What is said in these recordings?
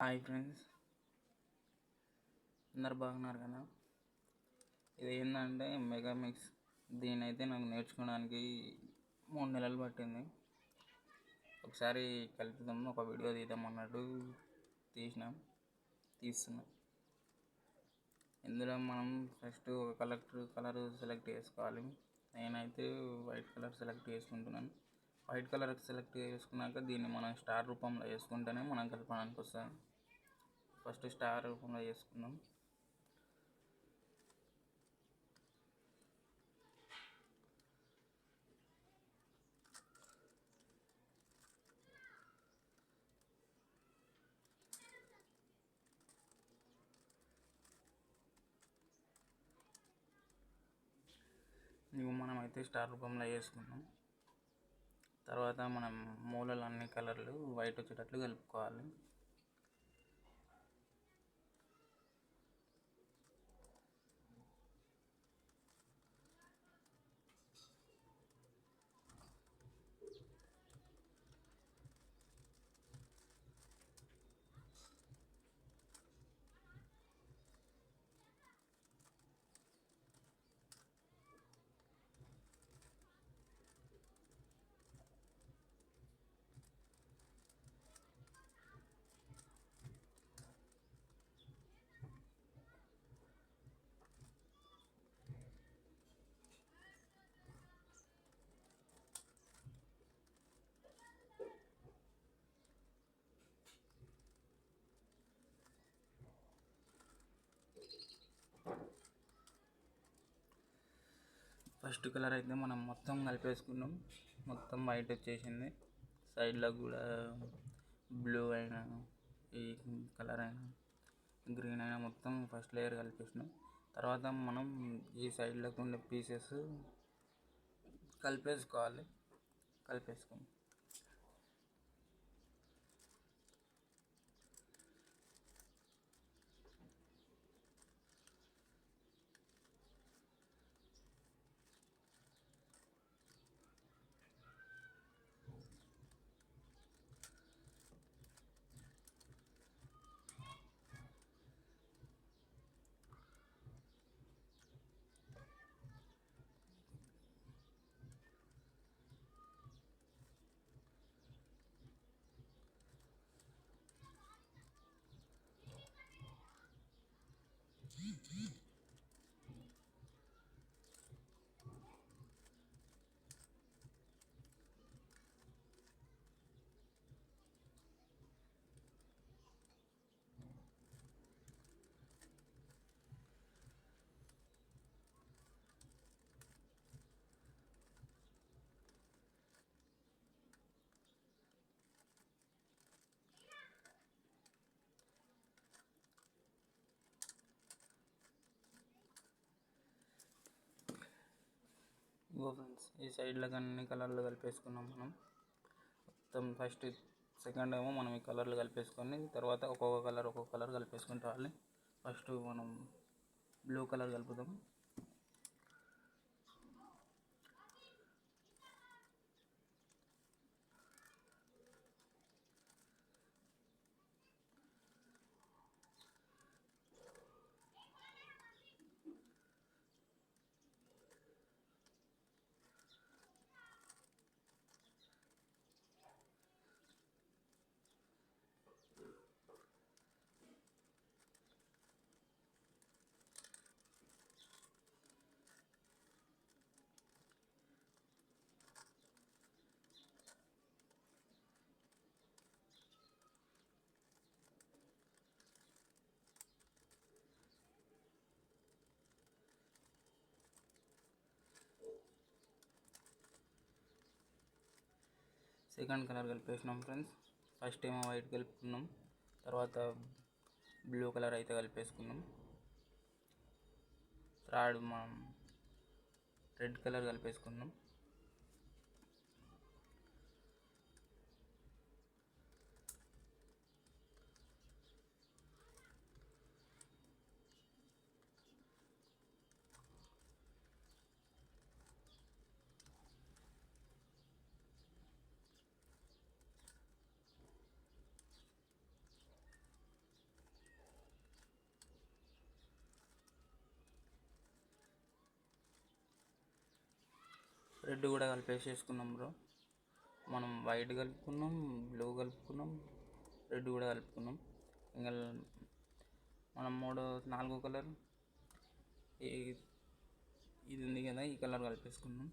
Hi friends, అందరు బాగున్నారు కదా. ఇది ఏంటంటే మెగా మిక్స్. దీనైతే నాకు నేర్చుకోవడానికి 3 నెలలు పట్టింది. ఒకసారి కలుపుదాం, ఒక వీడియో తీద్దాం అన్నట్టు తీస్తున్నాం. ఇందులో మనం ఫస్ట్ ఒక కలర్ సెలెక్ట్ చేసుకోవాలి. నేనైతే వైట్ కలర్ సెలెక్ట్ చేసుకుంటున్నాను. వైట్ కలర్ సెలెక్ట్ చేసుకున్నాక దీన్ని మనం స్టార్ రూపంలో వేసుకుంటేనే మనం కలపడానికి వస్తుంది. ఫస్ట్ స్టార్ రూపంలో చేసుకుందాం. మనం అయితే స్టార్ రూపంలో వేసుకున్నాం. తర్వాత మనం మూలలు అన్ని కలర్లు వైట్ వచ్చేటట్లు కలుపుకోవాలి. ఫస్ట్ కలర్ అయితే మనం మొత్తం కలిపేసుకున్నాం. మొత్తం వైట్ వచ్చేసింది. సైడ్లో కూడా బ్లూ అయినా, ఈ కలర్ అయినా, గ్రీన్ అయినా మొత్తం ఫస్ట్ లేయర్ కలిపేసినాం. తర్వాత మనం ఈ సైడ్లోకి ఉండే పీసెస్ కలిపేసుకోవాలి. కలిపేసుకున్నాం. ఫ్రెండ్స్, ఈ సైడ్లకు అన్ని కలర్లు కలిపేసుకున్నాం. మనం మొత్తం ఫస్ట్ సెకండ్ ఏమో మనం ఈ కలర్లు కలిపేసుకొని తర్వాత ఒక్కొక్క కలర్ కలిపేసుకుంటూ రావాలి. ఫస్ట్ మనం బ్లూ కలర్ కలుపుదాం. సెకండ్ కలర్ కలిపేసినాం ఫ్రెండ్స్. ఫస్ట్ ఏమో వైట్ కలుపుకున్నాం, తర్వాత బ్లూ కలర్ అయితే కలిపేసుకున్నాం. థర్డ్ మనం రెడ్ కలర్ కలిపేసుకున్నాం. రెడ్ కూడా కలిపేసేసుకున్నాం బ్రో. మనం వైట్ కలుపుకున్నాం, బ్లూ కలుపుకున్నాం, రెడ్ కూడా కలుపుకున్నాం. ఇంకా మనం 4 కలర్ ఇది ఉంది కదా, ఈ కలర్ కలిపేసుకున్నాం.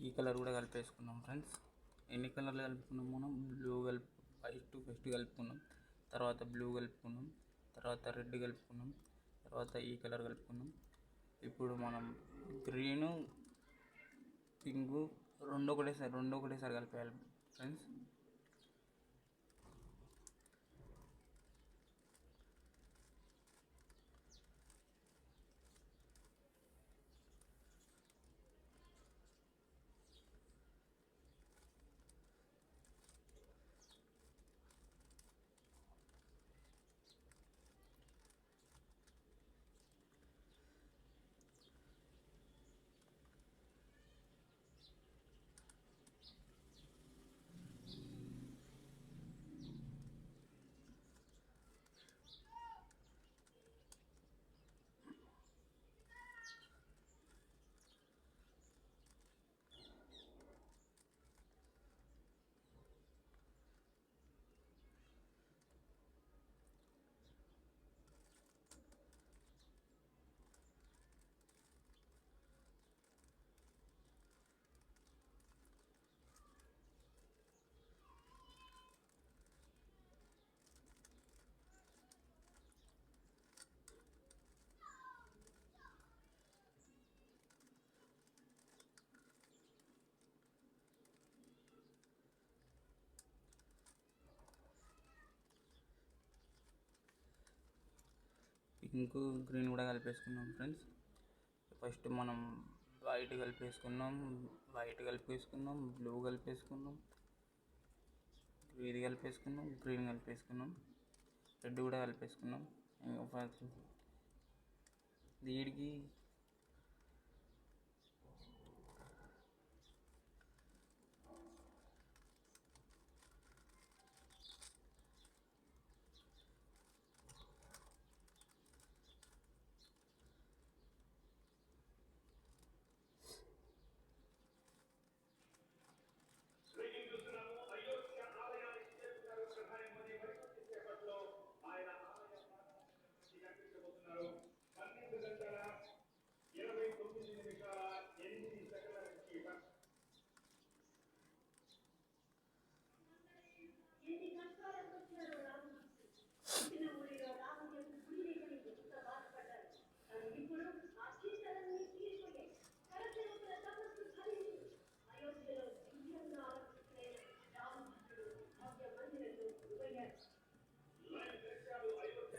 ఈ కలర్ కూడా కలిపేసుకున్నాం ఫ్రెండ్స్. ఎన్ని కలర్లు కలుపుకున్నాం మనం? బ్లూ ఫస్ట్ కలుపుకున్నాం, తర్వాత బ్లూ కలుపుకున్నాం, తర్వాత రెడ్ కలుపుకున్నాం, తర్వాత ఈ కలర్ కలుపుకున్నాం. ఇప్పుడు మనం గ్రీను, పింకు రెండు ఒకటేసారి కలిపేయాలి ఫ్రెండ్స్. పింక్, గ్రీన్ కూడా కలిపేసుకున్నాం ఫ్రెండ్స్. ఫస్ట్ మనం వైట్ కలిపేసుకున్నాం, బ్లూ కలిపేసుకున్నాం, ఇది కలిపేసుకున్నాం, గ్రీన్ కలిపేసుకున్నాం, రెడ్ కూడా కలిపేసుకున్నాం. ఫస్ట్ దీనికి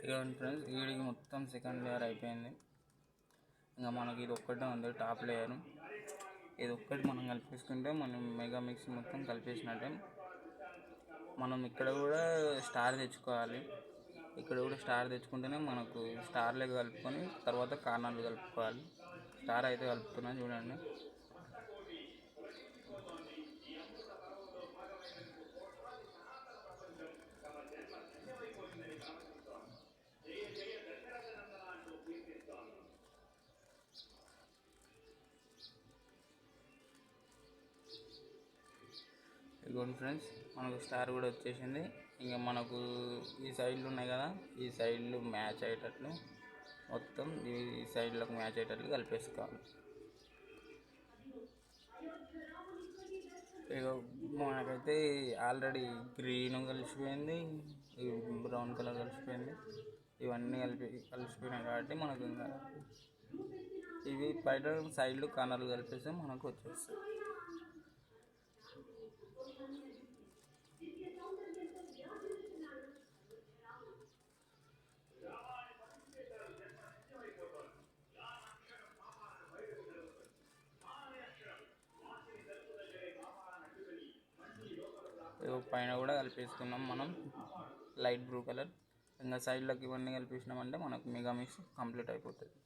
ఇదిగోండి ఫ్రెండ్స్, వీడికి మొత్తం సెకండ్ లేయర్ అయిపోయింది. ఇంకా మనకి ఇది ఒక్కటే ఉంది టాప్ లేయర్. ఇది ఒక్కటి మనం కలిపేసుకుంటే మనం మెగా మిక్స్ మొత్తం కలిపేసినట్టే. మనం ఇక్కడ కూడా స్టార్ తెచ్చుకోవాలి. ఇక్కడ కూడా స్టార్ తెచ్చుకుంటేనే మనకు స్టార్లే కలుపుకొని తర్వాత కార్నర్లు కలుపుకోవాలి. స్టార్ అయితే కలుపుతున్నాను చూడండి. ఇదిగోండి ఫ్రెండ్స్, మనకు స్టార్ కూడా వచ్చేసింది. ఇంకా మనకు ఈ సైడ్లు ఉన్నాయి కదా, ఈ సైడ్లు మ్యాచ్ అయ్యేటట్లు మొత్తం ఈ సైడ్లకు మ్యాచ్ అయ్యేటట్లు కలిపేసుకోవాలి. ఇక మనకైతే ఆల్రెడీ గ్రీన్ కలిసిపోయింది, బ్రౌన్ కలర్ కలిసిపోయింది, ఇవన్నీ కలిసిపోయినాయి కాబట్టి మనకు ఇంకా ఇవి బయట సైడ్లు కలర్లు కలిపేస్తే మనకు వచ్చేస్తాయి. పైన కూడా కలిపేసుకున్నాం మనం లైట్ బ్లూ కలర్. ఇంకా సైడ్లోకి ఇవన్నీ కలిపేసినామంటే మనకు మెగా మిక్స్ కంప్లీట్ అయిపోతుంది.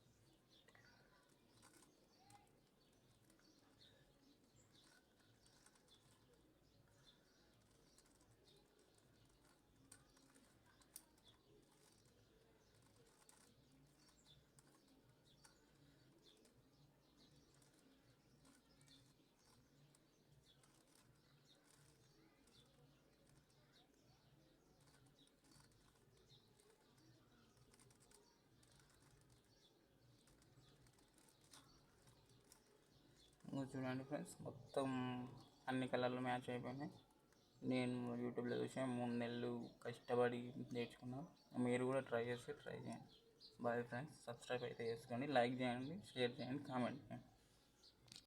చూడండి ఫ్రెండ్స్, మొత్తం అన్ని కలర్లు మ్యాచ్ అయిపోయినాయి. నేను యూట్యూబ్లో చూసి 3 నెలలు కష్టపడి నేర్చుకున్నాను. మీరు కూడా ట్రై చేయండి. బాయ్ ఫ్రెండ్స్, సబ్స్క్రైబ్ అయితే చేసుకోండి, లైక్ చేయండి, షేర్ చేయండి, కామెంట్ చేయండి.